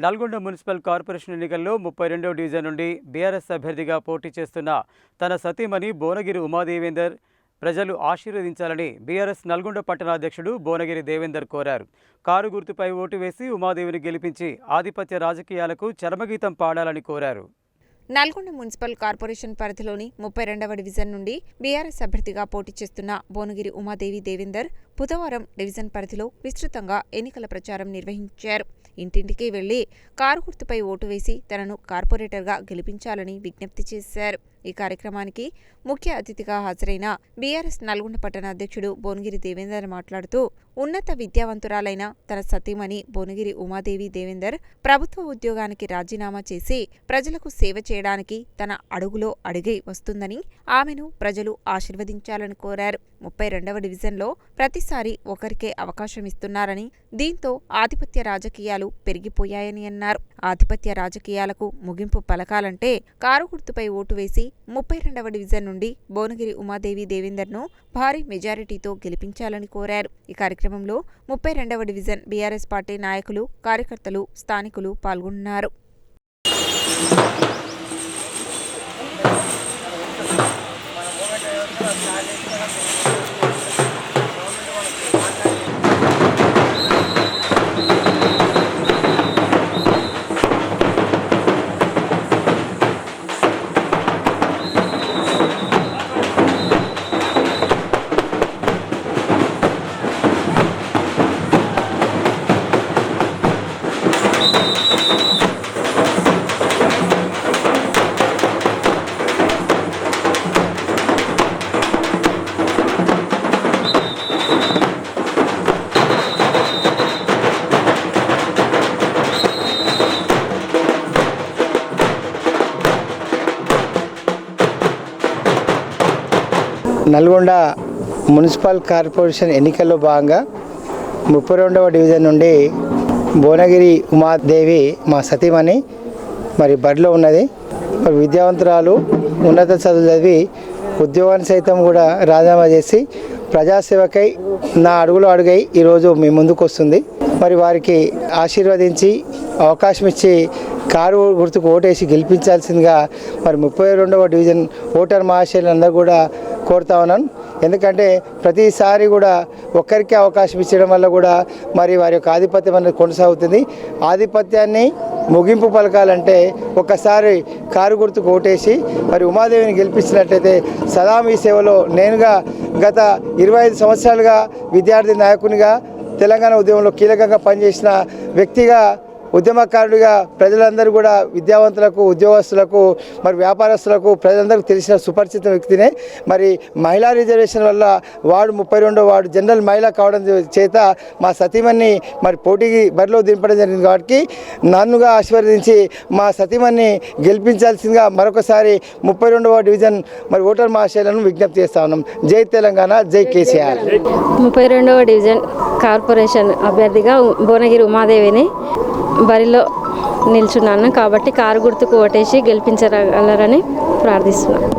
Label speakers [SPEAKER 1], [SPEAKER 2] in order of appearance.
[SPEAKER 1] Nalgonda municipal corporation ఎన్నికల్లో 32వ division నుండి BRS అభ్యర్థిగా పోటీ చేస్తున్న తన సతీమణి బోనగిరి ఉమాదేవేందర్ ప్రజలు ఆశీర్వదించాలని బీఆర్ఎస్ నల్గొండ పట్టణ అధ్యక్షుడు బోనగిరి దేవేందర్ కోరారు. కారు గుర్తుపై ఓటు వేసి ఉమాదేవిని గెలిపించి ఆధిపత్య రాజకీయాలకు చరమగీతం పాడాలని కోరారు.
[SPEAKER 2] నల్గొండ మున్సిపల్ కార్పొరేషన్ పరిధిలోని 32వ డివిజన్ నుండి బీఆర్ఎస్ అభ్యర్థిగా పోటీ చేస్తున్న బోనగిరి ఉమాదేవి దేవేందర్ బుధవారం డివిజన్ పరిధిలో విస్తృతంగా ఎన్నికల ప్రచారం నిర్వహించారు. ఇంటింటికి వెళ్లి కారు గుర్తుపై ఓటు వేసి తనను కార్పొరేటర్గా గెలిపించాలని విజ్ఞప్తి చేశారు. ఈ కార్యక్రమానికి ముఖ్య అతిథిగా హాజరైన బీఆర్ఎస్ నల్గొండ పట్టణ అధ్యక్షుడు బోనగిరి దేవేందర్ మాట్లాడుతూ ఉన్నత విద్యావంతురాలైన తన సతీమణి బోనగిరి ఉమాదేవి దేవేందర్ ప్రభుత్వ ఉద్యోగానికి రాజీనామా చేసి ప్రజలకు సేవ చేయడానికి తన అడుగులో అడిగి వస్తుందని, ఆమెను ప్రజలు ఆశీర్వదించాలని కోరారు. 32వ డివిజన్లో ప్రతిసారి ఒకరికే అవకాశం ఇస్తున్నారని, దీంతో ఆధిపత్య రాజకీయాలు పెరిగిపోయాయని అన్నారు. ఆధిపత్య రాజకీయాలకు ముగింపు పలకాలంటే కారు గుర్తుపై ఓటు వేసి 32వ డివిజన్ నుండి బోనగిరి ఉమాదేవి దేవేందర్ను భారీ మెజారిటీతో గెలిపించాలని కోరారు. ఈ కార్యక్రమంలో 32వ డివిజన్ బీఆర్ఎస్ పార్టీ నాయకులు, కార్యకర్తలు, స్థానికులు పాల్గొన్నారు.
[SPEAKER 3] నల్గొండ మున్సిపల్ కార్పొరేషన్ ఎన్నికల్లో భాగంగా 32వ డివిజన్ నుండి బోనగిరి ఉమాదేవి మా సతీమణి బడిలో ఉన్నది. విద్యావంతురాలు, ఉన్నత చదువు చదివి ఉద్యోగాన్ని సైతం కూడా రాజీనామా చేసి ప్రజాసేవకై నా అడుగులో అడుగై ఈరోజు మీ ముందుకు వస్తుంది. వారికి ఆశీర్వదించి అవకాశం ఇచ్చి కారు గుర్తుకు ఓటేసి గెలిపించాల్సిందిగా 32వ డివిజన్ ఓటర్ మహాశయులందరూ కూడా కోరుతా ఉన్నాను. ఎందుకంటే ప్రతిసారి కూడా ఒక్కరికే అవకాశం ఇచ్చడం వల్ల కూడా వారి యొక్క ఆధిపత్యం అనేది కొనసాగుతుంది. ఆధిపత్యాన్ని ముగింపు పలకాలంటే ఒక్కసారి కారు గుర్తుకు ఓటేసి ఉమాదేవిని గెలిపించినట్లయితే సదా మీ సేవలో నేనుగా గత 25 సంవత్సరాలుగా విద్యార్థి నాయకునిగా తెలంగాణ ఉద్యమంలో కీలకంగా పనిచేసిన వ్యక్తిగా, ఉద్యమకారుడిగా ప్రజలందరూ కూడా విద్యావంతులకు, ఉద్యోగస్తులకు, వ్యాపారస్తులకు ప్రజలందరికీ తెలిసిన సుపరిచిత వ్యక్తినే. మహిళా రిజర్వేషన్ వల్ల వార్డు 32వ వార్డు జనరల్ మహిళ కావడం చేత మా సతీమణి పోటీకి బరిలో దింపడం జరిగింది. కాబట్టి నన్నుగా ఆశీర్వదించి మా సతీమణిని గెలిపించాల్సిందిగా మరొకసారి 32వ డివిజన్ ఓటర్ మహాశయులను విజ్ఞప్తి చేస్తా ఉన్నాం. జై తెలంగాణ, జై కేసీఆర్.
[SPEAKER 4] 32వ డివిజన్ కార్పొరేషన్ అభ్యర్థిగా బోనగిరి ఉమాదేవిని బరిలో నిల్చున్నాను. కాబట్టి కారు గుర్తుకు ఓటేసి గెలిపించగలరని ప్రార్థిస్తున్నాను.